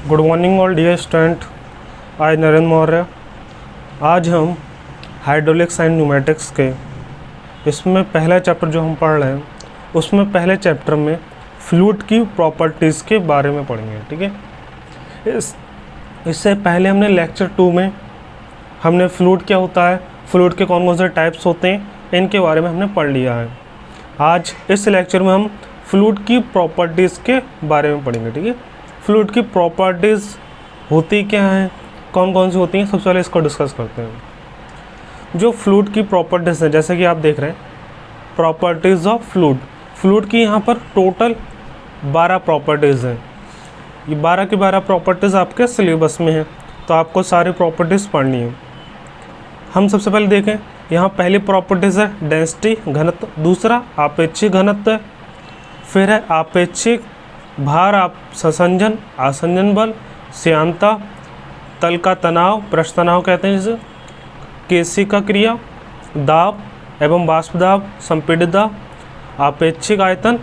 Good morning all dear student. आज नरेंद्र मौर्य। आज हम हाइड्रोलिक्स एंड न्यूमेटिक्स के इसमें पहला चैप्टर जो हम पढ़ रहे हैं उसमें पहले चैप्टर में फ्लूइड की प्रॉपर्टीज़ के बारे में पढ़ेंगे। ठीक है। इससे पहले हमने लेक्चर 2 में हमने फ्लूइड क्या होता है, फ्लूइड के कौन कौन से टाइप्स होते हैं, इनके बारे में हमने पढ़ लिया है। आज इस लेक्चर में हम फ्लूइड की प्रॉपर्टीज़ के बारे में पढ़ेंगे। ठीक है। फ्लूइड की प्रॉपर्टीज़ होती क्या हैं, कौन कौन सी होती हैं, सबसे पहले इसको डिस्कस करते हैं। जो फ्लूइड की प्रॉपर्टीज़ हैं, जैसे कि आप देख रहे हैं प्रॉपर्टीज़ ऑफ फ्लूइड। फ्लूइड की यहाँ पर टोटल 12 प्रॉपर्टीज़ हैं। ये 12 की 12 प्रॉपर्टीज़ आपके सिलेबस में हैं, तो आपको सारी प्रॉपर्टीज़ पढ़नी है। हम सबसे पहले देखें, यहाँ पहली प्रॉपर्टीज़ है डेंसिटी, घनत्व। दूसरा आपेक्षिक घनत्व है। फिर है आपेक्षिक भार, संसंजन, आसंजन बल, श्यानता, तल का तनाव, पृष्ठ तनाव कहते हैं जिसे, केशिका क्रिया, दाब एवं वाष्प दाब, संपीड़ित दाब, आपेक्षिक आयतन,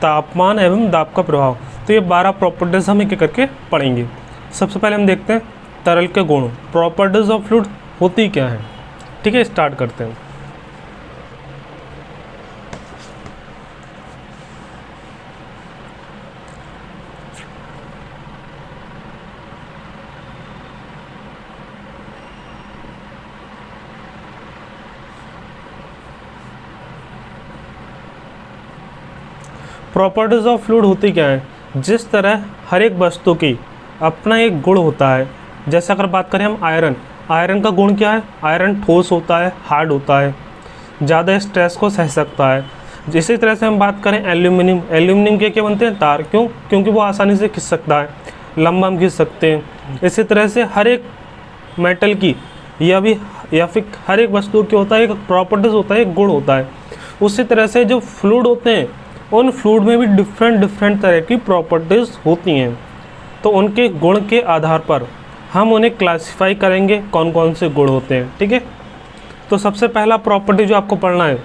तापमान एवं दाब का प्रभाव। तो ये 12 प्रॉपर्टीज़ हम एक एक करके पढ़ेंगे। सबसे पहले हम देखते हैं तरल के गुण, प्रॉपर्टीज़ ऑफ फ्लूइड होती क्या है। ठीक है, स्टार्ट करते हैं। प्रॉपर्टीज़ ऑफ फ्लूइड होती क्या है, जिस तरह हर एक वस्तु की अपना एक गुण होता है। जैसे अगर बात करें हम आयरन का गुण क्या है, आयरन ठोस होता है, हार्ड होता है, ज़्यादा स्ट्रेस को सह सकता है। इसी तरह से हम बात करें एल्यूमिनियम के क्या बनते हैं, तार। क्यों? क्योंकि वो आसानी से खिंच सकता है, लंबा हम खींच सकते हैं। इसी तरह से हर एक मेटल की या फिर हर एक वस्तु की होता है एक प्रॉपर्टीज़ होता है, एक गुण होता है। उसी तरह से जो फ्लूइड होते हैं उन फ्लूइड में भी डिफरेंट तरह की प्रॉपर्टीज़ होती हैं। तो उनके गुण के आधार पर हम उन्हें क्लासिफाई करेंगे कौन कौन से गुण होते हैं। ठीक है। तो सबसे पहला प्रॉपर्टी जो आपको पढ़ना है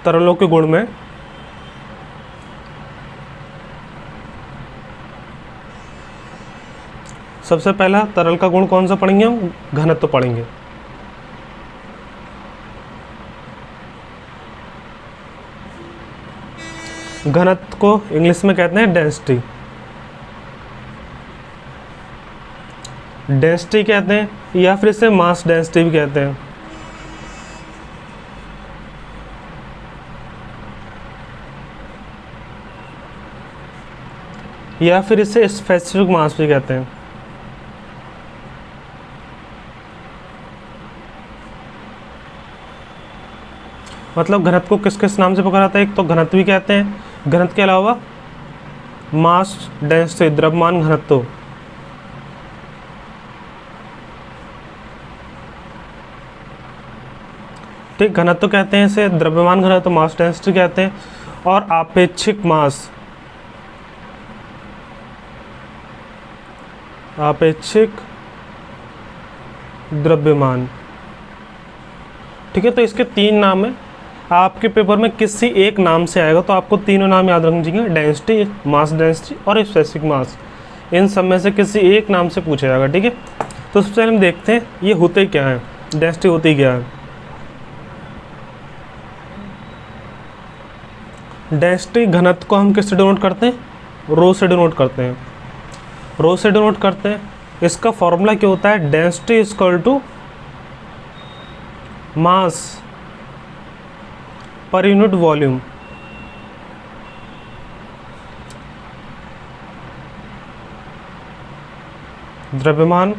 तरलों के गुण में, सबसे पहला तरल का गुण कौन सा पढ़ेंगे हम, घनत्व पढ़ेंगे। घनत्व को इंग्लिश में कहते हैं डेंसिटी। डेंसिटी कहते हैं या फिर इसे मास डेंसिटी भी कहते हैं। या फिर इसे स्पेसिफिक मास भी कहते हैं। मतलब घनत्व को किस किस नाम से पुकारा जाता है, एक तो घनत्व भी कहते हैं, घनत्व के अलावा मास डेंसिटी, द्रव्यमान घनत्व। ठीक, घनत्व कहते हैं इसे, द्रव्यमान घनत्व मास डेंसिटी कहते हैं, और आपेक्षिक मास, आपेक्षिक द्रव्यमान। ठीक है। तो इसके 3 नाम है। आपके पेपर में किसी एक नाम से आएगा तो आपको तीनों नाम याद रखने चाहिए, डेंसिटी, मास डेंसिटी और स्पेसिफिक मास। इन सब में से किसी एक नाम से पूछा जाएगा। ठीक है। तो सबसे पहले हम देखते हैं ये होते क्या है, डेंसिटी होती क्या है। डेंसिटी घनत्व को हम किससे डिनोट करते हैं, रो से डिनोट करते हैं। रो से डिनोट करते हैं। इसका फॉर्मूला क्या होता है, density equal to mass per unit volume. द्रव्यमान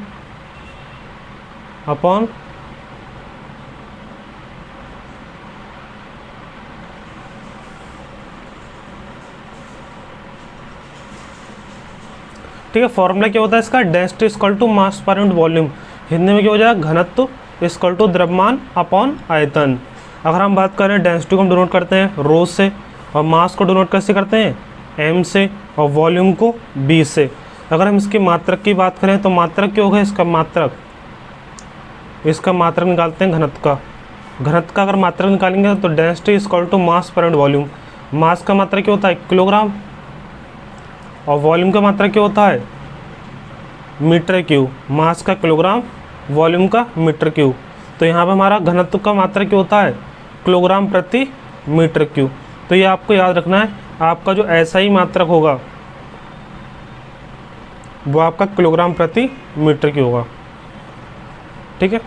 अपॉन ठीक है। फॉर्मूला क्या होता है इसका, density equal to mass per unit volume. Hindi में क्या हो जाएगा, घनत्व इक्वल टू द्रव्यमान अपॉन आयतन। अगर हम बात करें डेंसिटी को हम डिनोट करते हैं रो से, और मास को डिनोट कैसे करते हैं, एम से, और वॉल्यूम को बी से। अगर हम इसकी मात्रक की बात करें तो मात्रक क्या होगा, इसका मात्रक निकालते हैं घनत्व का। घनत्व का अगर मात्रक निकालेंगे तो density equal to mass per unit volume. मास का मात्रक क्या होता है, किलोग्राम, और वॉल्यूम का मात्रा क्या होता है मीटर क्यूब, मास का किलोग्राम, वॉल्यूम का मीटर क्यूब। तो यहाँ पे हमारा घनत्व का मात्रक क्या होता है, किलोग्राम प्रति मीटर क्यूब। तो ये आपको याद रखना है, आपका जो SI मात्रक होगा वो आपका किलोग्राम प्रति मीटर क्यूब होगा। ठीक है,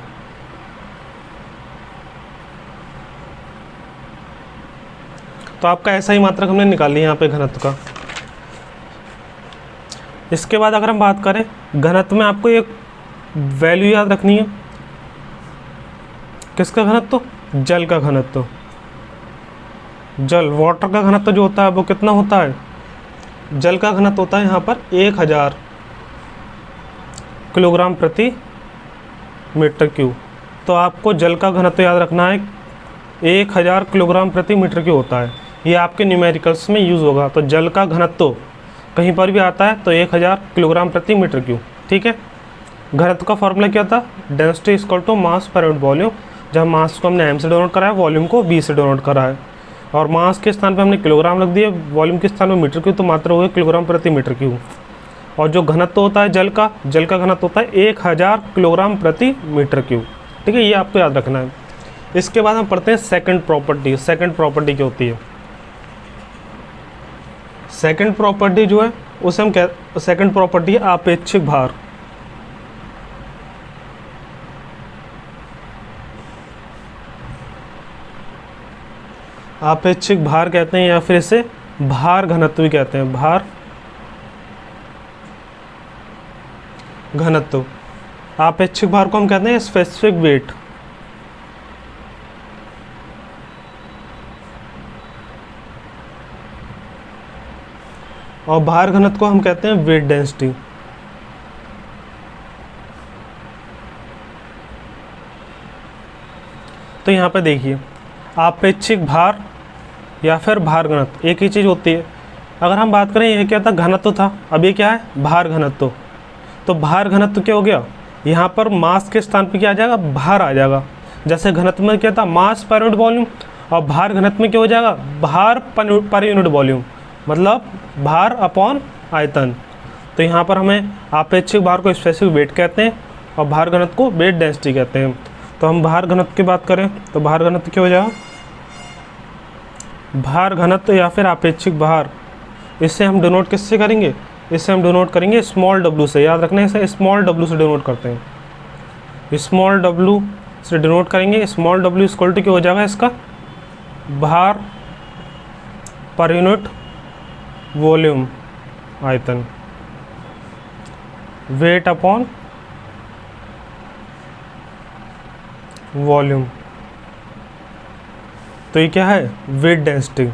तो आपका SI मात्रक हमने निकाल लिया यहाँ पे घनत्व का। इसके बाद अगर हम बात करें घनत्व में, आपको एक वैल्यू याद रखनी है, किसका घनत्व, जल का घनत्व। जल, वाटर का घनत्व जो होता है वो कितना होता है, जल का घनत्व होता है यहाँ पर 1000 किलोग्राम प्रति मीटर क्यूब। तो आपको जल का घनत्व याद रखना है 1000 किलोग्राम प्रति मीटर क्यूब होता है। ये आपके न्यूमेरिकल्स में यूज़ होगा। तो जल का घनत्व कहीं पर भी आता है तो 1000 किलोग्राम प्रति मीटर क्यूब। ठीक है, घनत्व का फॉर्मूला क्या था, density equal to mass per unit volume. जहाँ मास को हमने m से डिनोट करा है, वॉल्यूम को v से डिनोट करा है, और मास के स्थान पे हमने किलोग्राम रख दिया, वॉल्यूम के स्थान पे मीटर क्यूब, तो मात्रा हो गया किलोग्राम प्रति मीटर क्यूब। और जो घनत्व होता है जल का घनत्व होता है 1000 किलोग्राम प्रति मीटर क्यूब। ठीक है, ये आपको याद रखना है। इसके बाद हम पढ़ते हैं सेकंड प्रॉपर्टी। सेकंड प्रॉपर्टी क्या होती है, सेकंड प्रॉपर्टी जो है उसे हम सेकंड प्रॉपर्टी है आपेक्षिक भार। आपेक्षिक भार कहते हैं, या फिर इसे भार घनत्व भी कहते हैं। भार घनत्व, आपेक्षिक भार को हम कहते हैं स्पेसिफिक वेट। और भार घनत्व को हम कहते हैं वेट डेंसिटी। तो यहाँ पे देखिए, आपेक्षिक भार या फिर भार घनत्व एक ही चीज़ होती है। अगर हम बात करें, यह क्या था, घनत्व था, अब ये क्या है, भार घनत्व। तो भार घनत्व क्या हो गया, यहाँ पर मास के स्थान पे क्या आ जाएगा, भार आ जाएगा। जैसे घनत्व में क्या था, मास पर यूनिट वॉल्यूम, और भार घनत्व में क्या हो जाएगा, भार पर यूनिट वॉल्यूम, मतलब भार अपॉन आयतन। तो यहाँ पर हमें आपेक्षिक भार को स्पेसिफिक वेट कहते हैं और भार घनत्व को वेट डेंसिटी कहते हैं। तो हम भार घनत्व की बात करें तो भार घनत्व क्या हो जाएगा, भार घनत्व या फिर आपेक्षिक भार, इससे हम डिनोट किससे करेंगे, इससे हम डिनोट करेंगे स्मॉल w से। याद रखना है, इसे स्मॉल w से डिनोट करते हैं। स्मॉल w से डिनोट करेंगे। स्मॉल w इक्वल टू क्या हो जाएगा, इसका भार पर यूनिट वॉल्यूम आयतन, वेट अपॉन वॉल्यूम। तो ये क्या है, वेट डेंसिटी।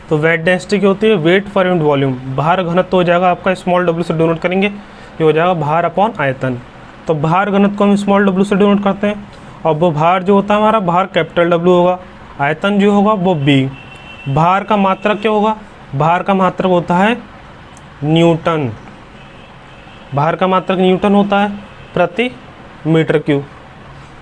तो वेट डेंसिटी क्या होती है, वेट पर यूनिट वॉल्यूम। भार घनत्व हो जाएगा आपका, स्मॉल w से डिनोट करेंगे, ये हो जाएगा भार अपॉन आयतन। तो भार घनत्व को हम स्मॉल w से डिनोट करते हैं, और वो भार जो होता है हमारा, भार कैपिटल W होगा, आयतन जो होगा वो B। भार का मात्रक क्या होगा, भार का मात्रक होता है न्यूटन। भार का मात्रक न्यूटन होता है प्रति मीटर क्यूब।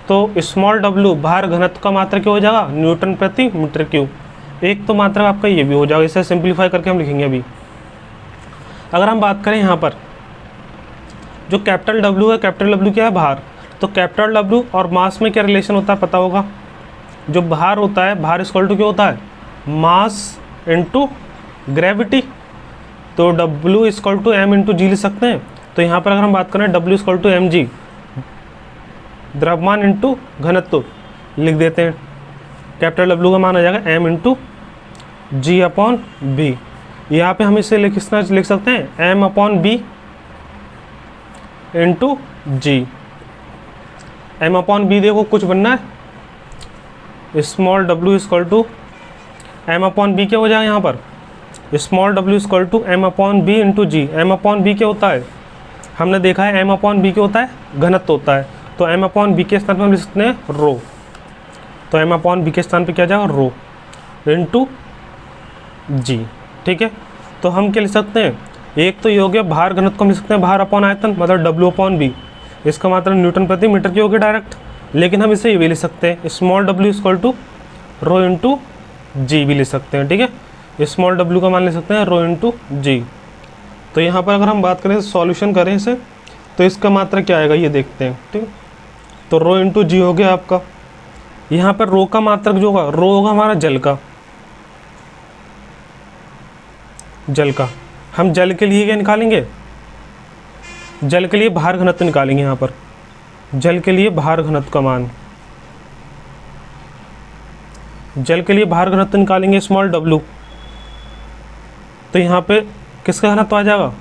तो स्मॉल w भार घनत्व का मात्रक क्या हो जाएगा, न्यूटन प्रति मीटर क्यूब। एक तो मात्रक आपका ये भी हो जाएगा, इसे सिंप्लीफाई करके हम लिखेंगे अभी। अगर हम बात करें यहाँ पर जो कैपिटल W है, कैपिटल W क्या है, भार। तो कैपिटल W और मास में क्या रिलेशन होता है पता होगा। जो भार होता है, भार इक्वल टू क्या होता है, मास इनटू ग्रेविटी। तो W equal to m into g लिख सकते हैं। तो यहाँ पर अगर हम बात करें W इक्वल टू mg, द्रव्यमान इंटू घनत्व लिख देते हैं। कैपिटल W का मान आ जाएगा m into G upon B. यहाँ पे हम इसे लिख सकते हैं m upon B into G. m upon B देखो कुछ बनना है, small w equal to m upon B क्या हो जाएगा यहाँ पर, small w equal to m upon B into G. m upon B क्या होता है, हमने देखा है m अपॉन बी क्या होता है, घनत्व होता है। तो m अपॉन बी के स्थान पर हम लिख सकते हैं रो। तो m अपॉन बी के स्थान पर क्या जाएगा, रो इंटू जी। ठीक है, तो हम क्या लिख सकते हैं, एक तो ये हो गया भार घनत्व को हम लिख सकते हैं भार अपॉन आयतन, मतलब w अपॉन बी। इसका मात्रक न्यूटन प्रति मीटर की होगी डायरेक्ट, लेकिन हम इसे ये भी लिख सकते हैं small w equal to rho into g भी ले सकते हैं, ठीक है। स्मॉल w का मान ले सकते हैं रो इंटू जी। तो यहाँ पर अगर हम बात करें सॉल्यूशन करें इसे, तो इसका मात्रा क्या आएगा ये देखते हैं, ठीक है। तो रो इंटू जी हो गया आपका। यहाँ पर रो का मात्रक जो होगा, रो होगा हमारा जल का, जल का। हम जल के लिए क्या निकालेंगे, जल के लिए भार घनत्व निकालेंगे। यहाँ पर जल के लिए भार घनत्व का मान, जल के लिए भार घनत्व निकालेंगे स्मॉल w। तो यहाँ पे किसका घनत्व आ जाएगा,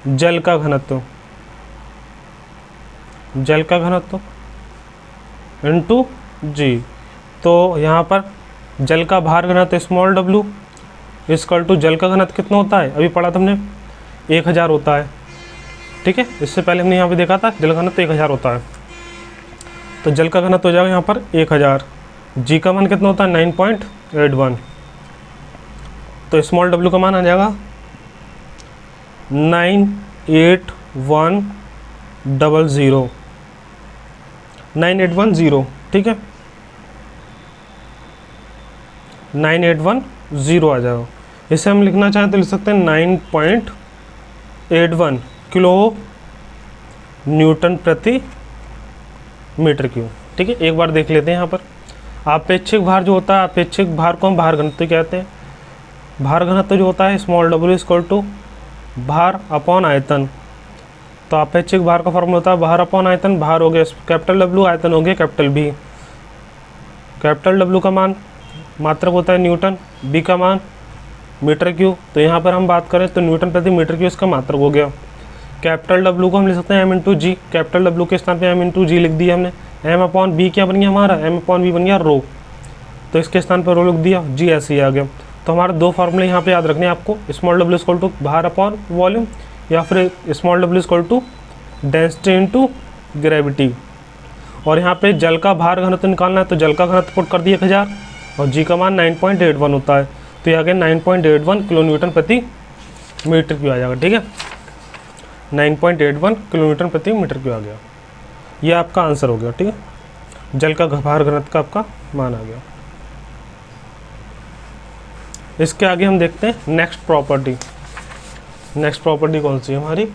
जल का घनत्व, जल का घनत्व इंटू जी। तो यहाँ पर जल का भार घनत्व स्मॉल w इक्वल टू जल का घनत्व कितना होता है, अभी पढ़ा था हमने 1000 होता है, ठीक है। इससे पहले हमने यहाँ पे देखा था जल का घनत्व 1000 होता है। तो जल का घनत्व हो जाएगा यहाँ पर 1000, जी का मान कितना होता है 9.81। तो स्मॉल w का मान आ जाएगा 98100, 9810, ठीक है, 9810 आ जाएगा। इसे हम लिखना चाहें तो लिख सकते हैं 9.81 किलो न्यूटन प्रति मीटर क्यूब, ठीक है। एक बार देख लेते हैं यहाँ पर आपेक्षिक भार जो होता है, आपेक्षिक भार को हम भार घनत्व कहते हैं। भार घनत्व जो होता है स्मॉल w इक्वल टू भार अपॉन आयतन। तो आपेक्षिक भार का फॉर्मूला होता है भार अपॉन आयतन। भार हो गया कैपिटल W, आयतन हो गया कैपिटल B। कैपिटल W का मान मात्रक होता है न्यूटन, B का मान मीटर क्यूब। तो यहाँ पर हम बात करें तो न्यूटन प्रति मीटर क्यूब इसका मात्रक हो गया। कैपिटल W को हम लिख सकते हैं m इंटू जी। कैपिटल W के स्थान पे m इंटू जी लिख दिया हमने। m अपॉन B क्या बन गया हमारा, m अपॉन B बन गया रो। तो इसके स्थान पर रो लिख दिया, जी ऐसे ही आ गया। तो हमारे दो फार्मूले यहाँ पे याद रखने हैं आपको, स्मॉल w इक्वल टू भार अपॉन वॉल्यूम, या फिर small w equal to density into gravity. और यहाँ पे जल का भार घनत्व निकालना है, तो जल का घनत्व पुट कर दिया 1000 और जी का मान 9.81 होता है। तो यहाँ के 9.81 किलो न्यूटन प्रति मीटर क्यूब आ जाएगा, ठीक है। 9.81 किलो न्यूटन प्रति मीटर क्यूब आ गया। ये आपका आंसर हो गया, ठीक है। जल का भार घनत्व का आपका मान आ गया। इसके आगे हम देखते हैं नेक्स्ट प्रॉपर्टी। नेक्स्ट प्रॉपर्टी कौन सी है हमारी,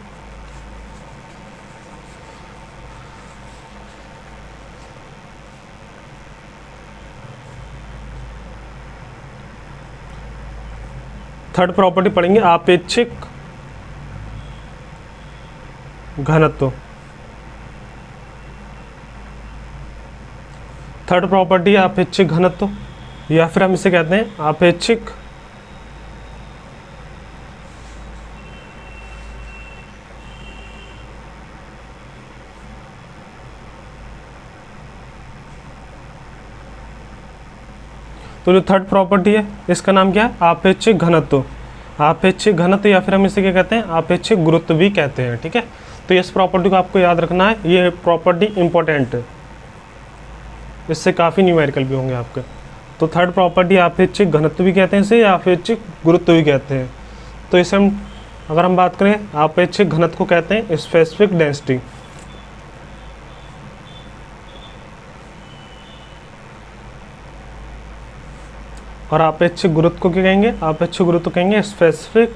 थर्ड प्रॉपर्टी पढ़ेंगे आपेक्षिक घनत्व। थर्ड प्रॉपर्टी आपेक्षिक घनत्व, या फिर हम इसे कहते हैं आपेक्षिक तो जो थर्ड प्रॉपर्टी है इसका नाम क्या है, आपेक्षिक घनत्व। आपेक्षिक घनत्व या फिर हम इसे क्या कहते हैं, आपेक्षिक गुरुत्व भी कहते हैं, ठीक है। तो इस प्रॉपर्टी को आपको याद रखना है, ये प्रॉपर्टी इंपॉर्टेंट है, इससे काफ़ी न्यूमेरिकल भी होंगे आपके। तो थर्ड प्रॉपर्टी आपेक्षिक घनत्व भी कहते हैं इसे, या आपेक्षिक गुरुत्व भी कहते हैं। तो इसे हम अगर हम बात करें आपेक्षिक घनत्व को कहते हैं स्पेसिफिक डेंसिटी। और आपेक्षिक गुरुत्व को क्या कहेंगे, आपेक्षिक गुरुत्व कहेंगे स्पेसिफिक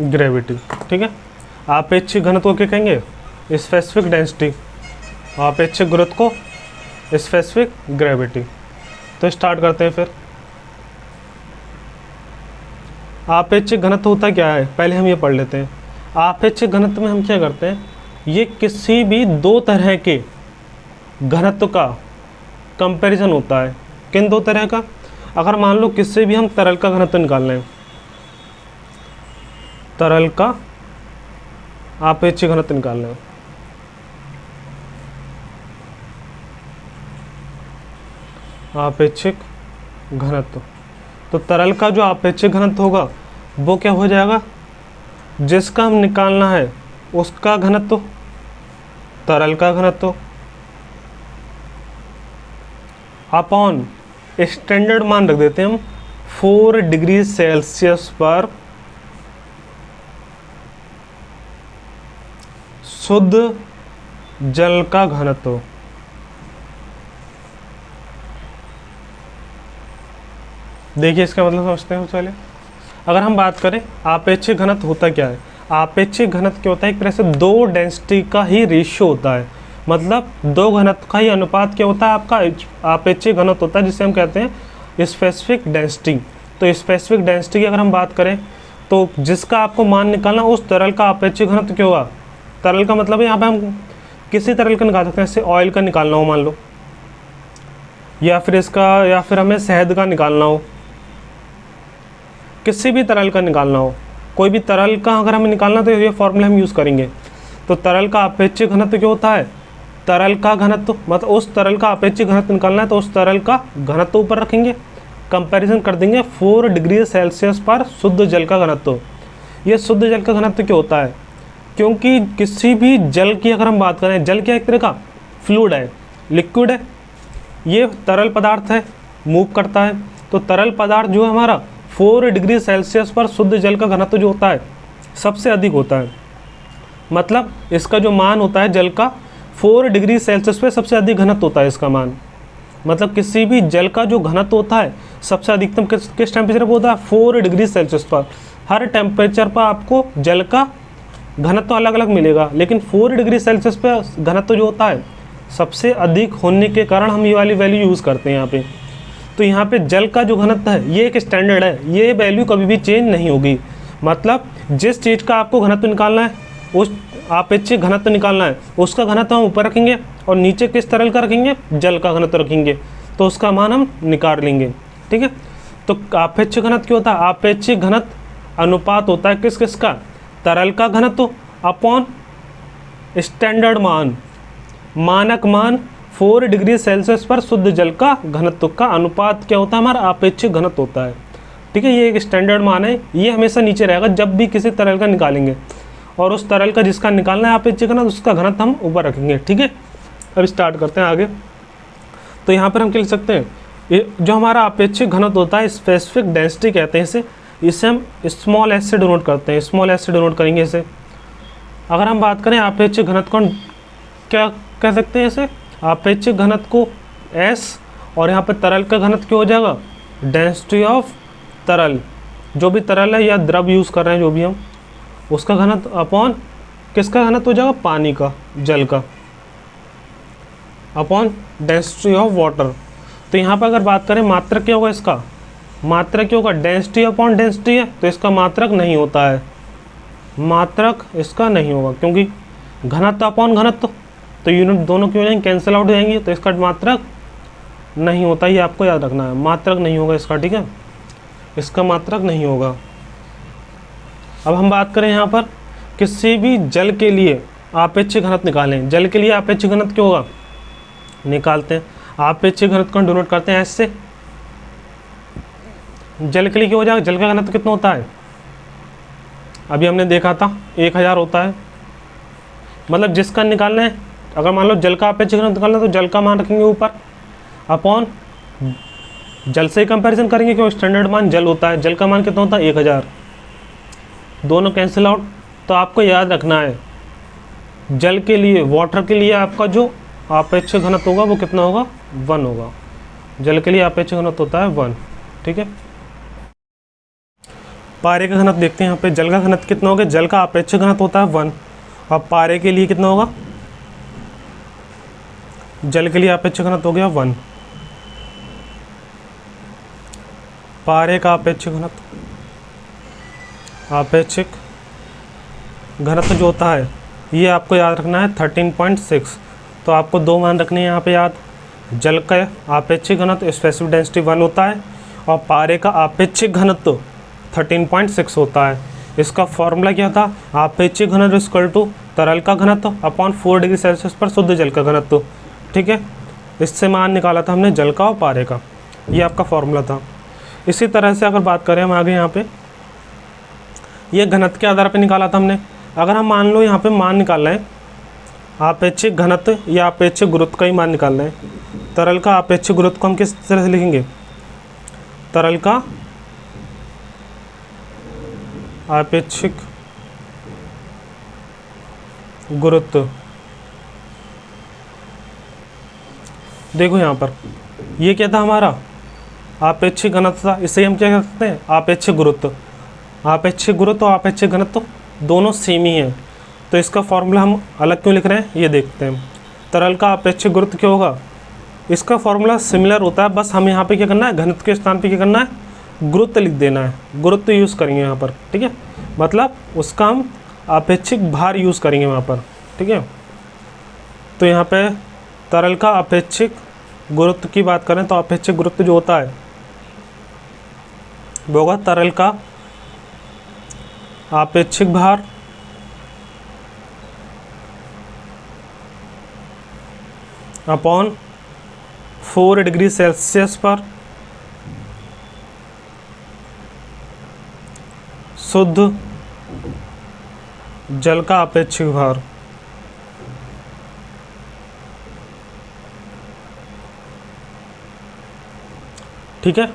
ग्रेविटी, ठीक है। आपेक्षिक घनत्व को क्या कहेंगे, स्पेसिफिक डेंसिटी। आपेक्षिक गुरुत्व को स्पेसिफिक ग्रेविटी। तो स्टार्ट करते हैं फिर। आपेक्षिक घनत्व होता क्या है, पहले हम ये पढ़ लेते हैं। आपेक्षिक घनत्व में हम क्या करते हैं, ये किसी भी दो तरह के घनत्व का कंपैरिजन होता है। किन दो तरह का, अगर मान लो किससे भी हम तरल का घनत्व निकालना है, तरल का आपेक्षिक घनत्व निकालना है, आपेक्षिक घनत्व, तो तरल का जो आपेक्षिक घनत्व होगा वो क्या हो जाएगा, जिसका हम निकालना है उसका घनत्व, तरल का घनत्व अपॉन स्टैंडर्ड मान रख देते हैं हम 4 डिग्री सेल्सियस पर शुद्ध जल का घनत्व। देखिए इसका मतलब समझते हैं पहले। अगर हम बात करें आपेक्षिक घनत्व होता क्या है, आपेक्षिक घनत्व क्या होता है, एक तरह से दो डेंसिटी का ही रेशियो होता है, मतलब दो घनत्व का ही अनुपात क्या होता है, आपका आपेक्षिक घनत्व होता है, जिसे हम कहते हैं स्पेसिफिक डेंसिटी। तो स्पेसिफिक डेंसिटी की अगर हम बात करें तो जिसका आपको मान निकालना उस तरल का आपेक्षिक घनत्व क्या होगा। तरल का मतलब है यहाँ पे हम किसी तरल का निकाल सकते हैं, जैसे ऑयल का निकालना हो मान लो, या फिर हमें शहद का निकालना हो, किसी भी तरल का निकालना हो, कोई भी तरल का अगर हमें निकालना तो ये फॉर्मूला हम यूज़ करेंगे। तो तरल का आपेक्षिक घनत्व क्या होता है, तरल का घनत्व, मतलब उस तरल का आपेक्षिक घनत्व निकालना है तो उस तरल का घनत्व ऊपर रखेंगे, कंपैरिजन कर देंगे 4 डिग्री सेल्सियस पर शुद्ध जल का घनत्व। ये शुद्ध जल का घनत्व क्या होता है, क्योंकि किसी भी जल की अगर हम बात करें, जल क्या एक तरह का फ्लूइड है, लिक्विड है, ये तरल पदार्थ है, मूव करता है। तो तरल पदार्थ जो है हमारा 4 डिग्री सेल्सियस पर शुद्ध जल का घनत्व जो होता है सबसे अधिक होता है, मतलब इसका जो मान होता है जल का 4 डिग्री सेल्सियस पे सबसे अधिक घनत्व होता है इसका मान। मतलब किसी भी जल का जो घनत्व होता है सबसे अधिकतम किस टेम्परेचर पर होता है, 4 डिग्री सेल्सियस पर। हर टेम्परेचर पर आपको जल का घनत्व अलग अलग मिलेगा, लेकिन 4 डिग्री सेल्सियस पे घनत्व जो होता है सबसे अधिक होने के कारण हम ये वाली वैल्यू यूज़ करते हैं यहाँ पे। तो यहाँ पे जल का जो घनत्व है ये एक स्टैंडर्ड है, ये वैल्यू कभी भी चेंज नहीं होगी। मतलब जिस चीज़ का आपको घनत्व निकालना है, उस आपेक्षिक घनत्व निकालना है, उसका घनत्व हम ऊपर रखेंगे और नीचे किस तरल का रखेंगे, जल का घनत्व रखेंगे, तो उसका मान हम निकाल लेंगे। ठीक है, तो आपेक्षिक घनत्व क्या होता है, आपेक्षिक घनत्व अनुपात होता है किस किस का, तरल का घनत्व अपॉन स्टैंडर्ड मान, मानक मान 4 डिग्री सेल्सियस पर शुद्ध जल का घनत्व का अनुपात क्या होता है, हमारा आपेक्षिक घनत्व होता है। ठीक है, ये एक स्टैंडर्ड मान है, ये हमेशा नीचे रहेगा जब भी किसी तरल का निकालेंगे, और उस तरल का जिसका निकालना है आपेक्षिक घनत्व उसका घनत्व हम ऊपर रखेंगे। ठीक है, अब स्टार्ट करते हैं आगे। तो यहाँ पर हम क्या लिख सकते हैं, ये जो हमारा आपेक्षिक घनत्व होता है स्पेसिफिक डेंसिटी कहते हैं इसे हम स्मॉल एस से डिनोट करते हैं, स्मॉल एस से डिनोट करेंगे इसे। अगर हम बात करें आपेक्षिक घनत्व को क्या कह सकते हैं, इसे आपेक्षिक घनत्व को S, और यहाँ पे तरल का घनत्व क्या हो जाएगा, डेंसिटी ऑफ तरल, जो भी तरल है या द्रव यूज़ कर रहे हैं जो भी हम, उसका घनत्व अपॉन किसका घनत्व हो जाएगा, पानी का, जल का, अपॉन डेंसिटी ऑफ वाटर। तो यहाँ पर अगर बात करें मात्रक क्या होगा, इसका मात्रक क्या होगा, डेंसिटी अपॉन डेंसिटी है तो इसका मात्रक नहीं होता है, मात्रक इसका नहीं होगा, क्योंकि घनत्व अपॉन घनत्व तो यूनिट दोनों की हो जाएंगे, कैंसिल आउट हो जाएंगी, तो इसका मात्रक नहीं होता, ये आपको याद रखना है, मात्रक नहीं होगा इसका। ठीक है, इसका मात्रक नहीं होगा। अब हम बात करें यहाँ पर किसी भी जल के लिए आपेक्षिक घनत्व निकालें, जल के लिए आपेक्षिक घनत्व क्या होगा, निकालते हैं, आपेक्षिक घनत्व को डिनोट करते हैं ऐसे। जल के लिए क्या हो जाएगा, जल का घनत्व कितना होता है, अभी हमने देखा था 1000 होता है, मतलब जिसका निकालना है, अगर मान लो जल का आपेक्षिक घनत्व निकालना है तो जल का मान रखेंगे ऊपर, अपॉन जल से ही कंपैरिजन करेंगे क्योंकि स्टैंडर्ड मान जल होता है, जल का मान कितना होता है 1000, दोनों कैंसिल आउट। तो आपको याद रखना है जल के लिए, वाटर के लिए आपका जो आपेक्षिक घनत्व होगा वो कितना होगा, 1 होगा, जल के लिए आपेक्षिक घनत्व होता है 1। ठीक है, पारे का घनत्व देखते हैं यहाँ पे, जल का घनत्व कितना होगा, जल का आपेक्षिक घनत्व होता है 1, अब पारे के लिए कितना होगा, जल के लिए आपेक्षिक घनत्व हो गया 1, पारे का आपेक्षिक घनत्व जो होता है ये आपको याद रखना है 13.6। तो आपको दो मान रखने हैं यहाँ पे याद, जल का आपेक्षिक घनत्व स्पेसिफिक डेंसिटी 1 होता है और पारे का आपेक्षिक घनत्व 13.6 होता है। इसका फॉर्मूला क्या था, आपेक्षिक घनत्व इक्वल टू तरल का घनत्व अपॉन 4 डिग्री सेल्सियस पर शुद्ध जल का घनत्व। ठीक है, इससे मान निकाला था हमने जल का और पारे का, ये आपका फॉर्मूला था। इसी तरह से अगर बात करें हम आगे, यहाँ पे ये घनत्व के आधार पे निकाला था हमने। अगर हम मान लो यहाँ पे मान निकालना है आपेक्षिक घनत्व या आपेक्षिक गुरुत्व का ही मान निकालना है, तरल का आपेक्षिक गुरुत्व को हम किस तरह से लिखेंगे, तरल का आपेक्षिक गुरुत्व देखो यहाँ पर ये क्या था हमारा आपेक्षिक घनत्व था, इससे हम क्या कह सकते हैं आपेक्षिक गुरुत्व। आपेक्षिक गुरुत्व और आपेक्षिक घनत्व दोनों सेम ही हैं, तो इसका फॉर्मूला हम अलग क्यों लिख रहे हैं ये देखते हैं। तरल का आपेक्षिक गुरुत्व क्या होगा, इसका फॉर्मूला सिमिलर होता है, बस हम यहाँ पे क्या करना है घनत्व के स्थान पे क्या करना है गुरुत्व लिख देना है, गुरुत्व यूज़ करेंगे यहाँ पर, ठीक है। मतलब उसका हम आपेक्षिक भार यूज़ करेंगे वहाँ पर, ठीक है। तो यहाँ पे तरल का आपेक्षिक गुरुत्व की बात करें तो आपेक्षिक गुरुत्व जो होता है वो होगा तरल का आपेक्षिक भार अपॉन 4 डिग्री सेल्सियस पर शुद्ध जल का आपेक्षिक भार। ठीक है,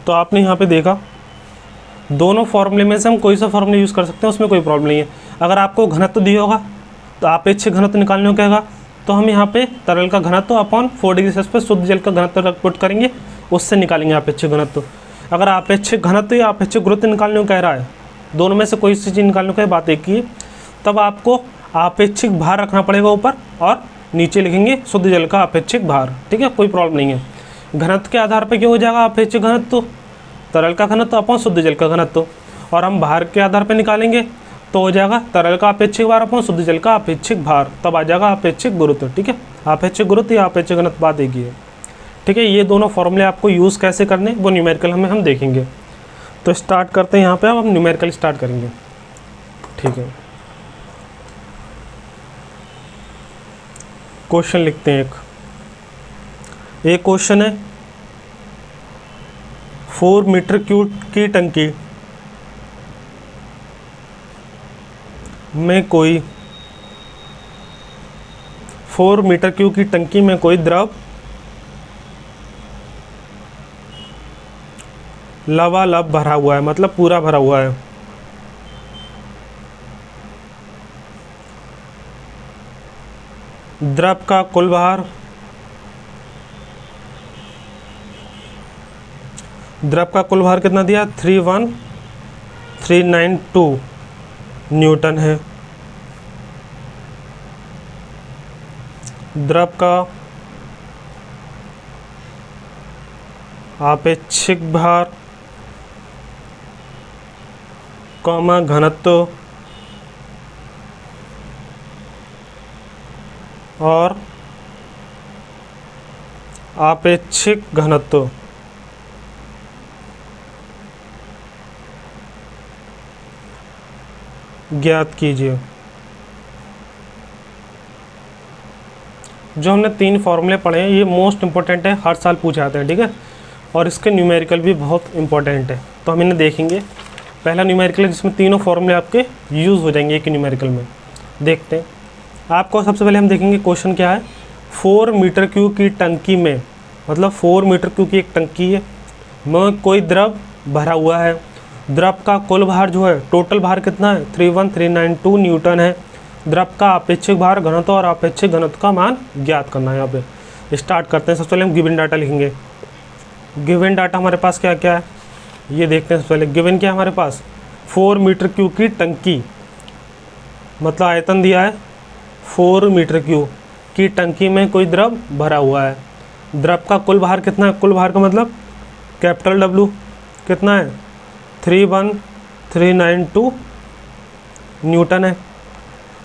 तो आपने यहाँ पे देखा दोनों फॉर्मूले में से हम कोई सा फॉर्मूला यूज़ कर सकते हैं, उसमें कोई प्रॉब्लम नहीं है। अगर आपको घनत्व दिया होगा तो आपेक्षिक घनत्व निकालने को कहेगा तो हम यहाँ पे तरल का घनत्व अपॉन 4 डिग्री सेल्सियस पर शुद्ध जल का घनत्व पुट करेंगे, उससे निकालेंगे आपेक्षिक घनत्व। अगर आपेक्षिक घनत्व या आपेक्षिक गुरुत्व निकालने को कह रहा है, दोनों में से कोई सी चीज़ निकालने को बात एक ही है, तब आपको आपेक्षिक भार रखना पड़ेगा ऊपर और नीचे लिखेंगे शुद्ध जल का आपेक्षिक भार। ठीक है, कोई प्रॉब्लम नहीं है। घनत्व के आधार पर क्या हो जाएगा आपेक्षिक घनत्व तरल का घनत्व अपॉन शुद्ध जल का घनत्व, और हम भार के आधार पर निकालेंगे तो हो जाएगा तरल का अपेक्षिक भार अपॉन शुद्ध जल का अपेक्षिक भार, तब आ जाएगा अपेक्षिक गुरुत्व। ठीक है, अपेक्षिक गुरुत्व या अपेक्षिक घनत्व बात एक ही है। ठीक है, ये दोनों फॉर्मूले आपको यूज़ कैसे करने वो न्यूमेरिकल में हम देखेंगे। तो स्टार्ट करते हैं यहाँ पे, अब हम न्यूमेरिकल स्टार्ट करेंगे। ठीक है, क्वेश्चन लिखते हैं। एक क्वेश्चन है 4 मीटर क्यूब की टंकी में कोई 4 मीटर क्यूब की टंकी में कोई द्रव लबालब भरा हुआ है, मतलब पूरा भरा हुआ है। द्रव का कुल भार कितना दिया 31392 न्यूटन है। द्रव का आपेक्षिक भार कॉमा घनत्व और आपेक्षिक घनत्व ज्ञात कीजिए। जो हमने 3 फॉर्मूले पढ़े हैं ये मोस्ट इंपॉर्टेंट है, हर साल पूछे जाते हैं। ठीक है, और इसके न्यूमेरिकल भी बहुत इंपॉर्टेंट है, तो हम इन्हें देखेंगे। पहला न्यूमेरिकल है जिसमें तीनों फॉर्मूले आपके यूज़ हो जाएंगे एक न्यूमेरिकल में। देखते हैं, आपको सबसे पहले हम देखेंगे क्वेश्चन क्या है। 4 मीटर क्यूब की टंकी में, मतलब 4 मीटर क्यूब की एक टंकी है में कोई द्रव भरा हुआ है। द्रव का कुल भार जो है टोटल भार कितना है 31392 न्यूटन है। द्रव का अपेक्षिक भार घनत्व और अपेक्षिक घनत्व का मान ज्ञात करना है। यहाँ पे स्टार्ट करते हैं। सबसे पहले हम गिवन डाटा लिखेंगे। गिवन डाटा हमारे पास क्या क्या है ये देखते हैं। सबसे पहले गिवन क्या है हमारे पास 4 मीटर क्यूब की टंकी, मतलब आयतन दिया है 4 मीटर क्यूब की टंकी में कोई द्रव भरा हुआ है। द्रव का कुल भार कितना है, कुल भार का मतलब कैपिटल W कितना है 31392 न्यूटन है।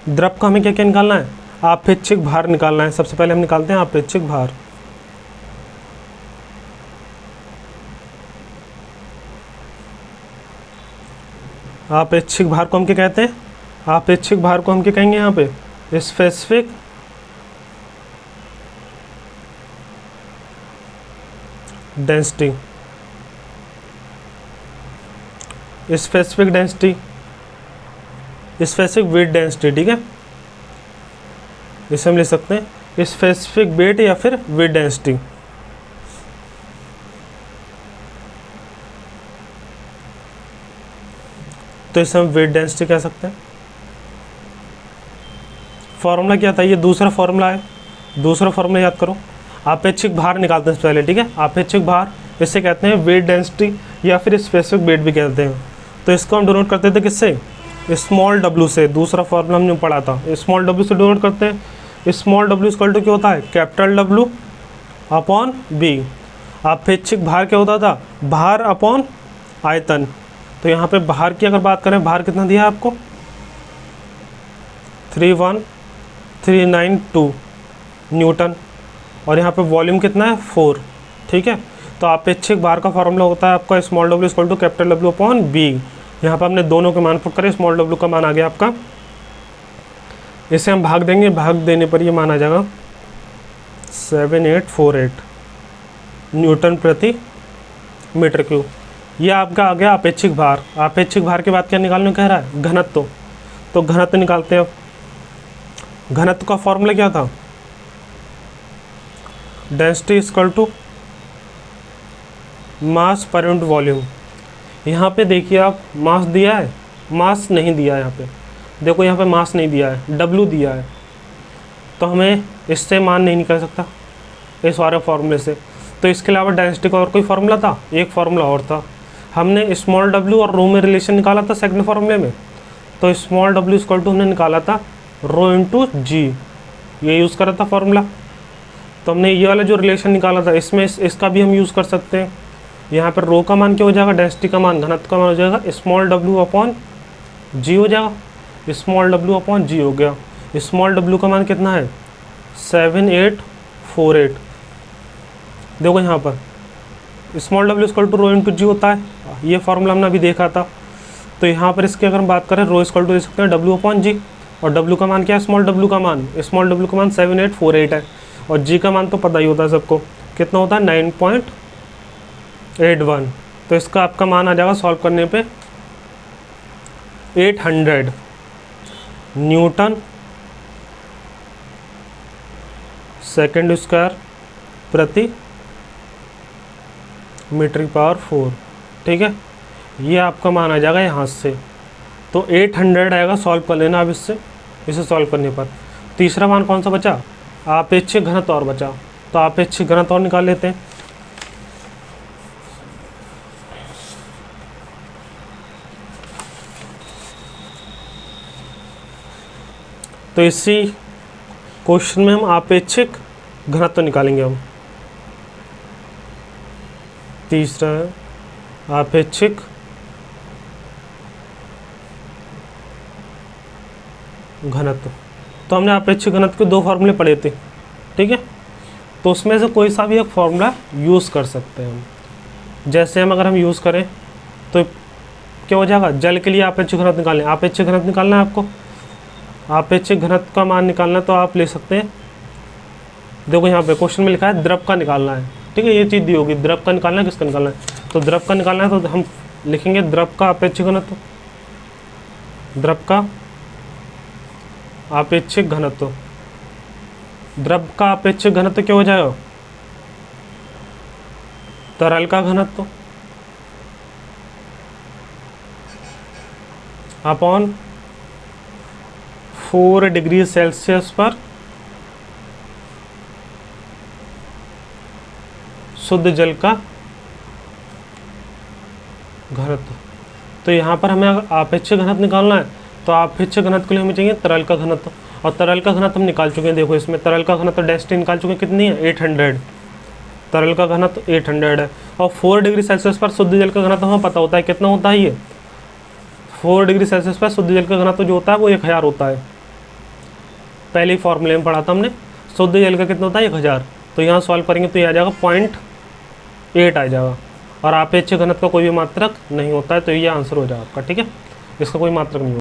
द्रव का हमें क्या क्या निकालना है, आपेक्षिक भार निकालना है। सबसे पहले हम निकालते हैं आपेक्षिक भार। आपेक्षिक भार को हम क्या कहते हैं, आपेक्षिक भार को हम क्या कहेंगे यहाँ पे specific density. Specific density, specific weight density. ठीक है, इसे हम लिख सकते हैं स्पेसिफिक वेट या फिर वेट डेंसिटी। तो इसे हम वेट डेंसिटी कह सकते हैं। फॉर्मूला क्या था, ये दूसरा फॉर्मूला है। दूसरा फॉर्मूला याद करो, आपेक्षिक भार निकालते हैं पहले, ठीक है। आपेक्षिक भार इसे कहते हैं वेट डेंसिटी या फिर स्पेसिफिक वेट भी कहते हैं। तो इसको हम डिनोट करते थे किससे, स्मॉल डब्ल्यू से। दूसरा फॉर्मूला हमने पढ़ा था, स्मॉल डब्ल्यू से डिनोट करते हैं। स्मॉल डब्ल्यू इक्वल टू क्या होता है, कैपिटल डब्ल्यू अपॉन बी। आपेक्षिक भार क्या होता था, भार अपॉन आयतन। तो यहाँ पे भार की अगर बात करें, भार कितना दिया है आपको 31392 न्यूटन, और यहाँ पे वॉल्यूम कितना है 4, ठीक है। तो आपेक्षिक भार का फॉर्मूला होता है आपका small W equal to capital W upon B. यहाँ पे हमने दोनों के मान पुट करे, स्मॉल डब्ल्यू का मान आ गया आपका, इसे हम भाग देंगे, भाग देने पर ये मान आ जाएगा 7848 न्यूटन प्रति मीटर क्यूब। ये आपका आ गया आपेक्षिक भार। आपेक्षिक भार के बाद क्या निकालने कह रहा है, घनत्व। तो घनत्व निकालते हैं। घनत्व का फॉर्मूला क्या था, density equal to mass per unit volume. यहाँ पे देखिए आप, मास दिया है, मास नहीं दिया है। यहाँ पे देखो, यहाँ पे मास नहीं दिया है, डब्ल्यू दिया है। तो हमें इससे मान नहीं निकल सकता इस वाले फॉर्मूले से। तो इसके अलावा डेंसिटी का और कोई फार्मूला था, एक फार्मूला और था। हमने स्मॉल डब्ल्यू और रो में रिलेशन निकाला था सेकंड फार्मूले में। तो स्मॉल डब्ल्यू इक्वल टू हमने निकाला था रो इंटू जी, ये यूज़ करा था फार्मूला। तो हमने ये वाला जो रिलेशन निकाला था, इसमें इसका भी हम यूज़ कर सकते हैं। यहाँ पर रो का मान क्या हो जाएगा, डेंसिटी का मान, घनत्व का मान हो जाएगा स्मॉल डब्ल्यू अपॉन जी हो जाएगा। स्मॉल डब्ल्यू अपॉन जी हो गया। स्मॉल डब्ल्यू का मान कितना है 7848। देखो यहाँ पर small W equal to rho into g होता है, ये फार्मूला हमने अभी देखा था। तो यहाँ पर इसके अगर हम बात करें, रो इक्वल टू दे सकते हैं डब्ल्यू अपॉन जी, और डब्ल्यू का मान क्या है, स्मॉल डब्ल्यू का मान, स्मॉल डब्ल्यू का मान 7848 है, और जी का मान तो पता ही होता है सबको, कितना होता है 9.81। तो इसका आपका मान आ जाएगा सॉल्व करने पे 800 न्यूटन सेकेंड स्क्वायर प्रति मीटर पावर 4, ठीक है। ये आपका मान आ जाएगा यहाँ से। तो 800 आएगा, सॉल्व कर लेना अब इससे, इसे सॉल्व करने पर। तीसरा मान कौन सा बचा, आपेक्षिक घनत्व और बचा। तो आपेक्षिक घनत्व और निकाल लेते हैं। तो इसी क्वेश्चन में हम आपेक्षिक घनत्व निकालेंगे हम। तीसरा है आपेक्षिक घनत्व। तो हमने आपेक्षिक घनत्व के दो फार्मूले पढ़े थे, ठीक है। तो उसमें से कोई सा भी एक फार्मूला यूज़ कर सकते हैं हम। जैसे हम अगर हम यूज़ करें तो क्या हो जाएगा, जल के लिए आपेक्षिक घनत्व निकालना है। आपेक्षिक घनत्व निकालना है आपको, आपेक्षिक घनत्व का मान निकालना, तो आप ले सकते हैं। देखो यहाँ पे क्वेश्चन में लिखा है द्रव का निकालना है, ठीक है। ये चीज़ दी होगी, द्रव का निकालना है, किसका निकालना है। तो द्रव का निकालना है, तो हम लिखेंगे द्रव का आपेक्षिक घनत्व, द्रव का आपेक्षिक घनत्व। द्रव का आपेक्षिक घनत्व क्या हो जाएगा, तरल का घनत्व अपॉन 4 डिग्री सेल्सियस पर शुद्ध जल का घनत्व। तो यहाँ पर हमें अगर आपेक्षिक घनत्व निकालना है, तो आपेक्षिक घनत्व के लिए हमें चाहिए तरल का घनत्व, और तरल का घनत्व हम निकाल चुके हैं। देखो इसमें तरल का घनत्व डेंसिटी निकाल चुके हैं, कितनी है 800। तरल का घनत्व 800 है, और 4 डिग्री सेल्सियस पर शुद्ध जल का घनत्व हमें पता होता है, कितना होता है ये 4 डिग्री सेल्सियस पर शुद्ध जल का घनत्व जो होता है वो 1000 होता है। पहले ही फॉर्मूले में पढ़ा था हमने, शुद्ध जल का कितना होता है 1000। तो यहाँ सॉल्व करेंगे तो ये आ जाएगा 0.8 आ जाएगा, और आपेक्षिक घनत्व का कोई भी मात्रक नहीं होता है। तो ये आंसर हो जाएगा आपका, ठीक है। इसका कोई मात्रक नहीं होता।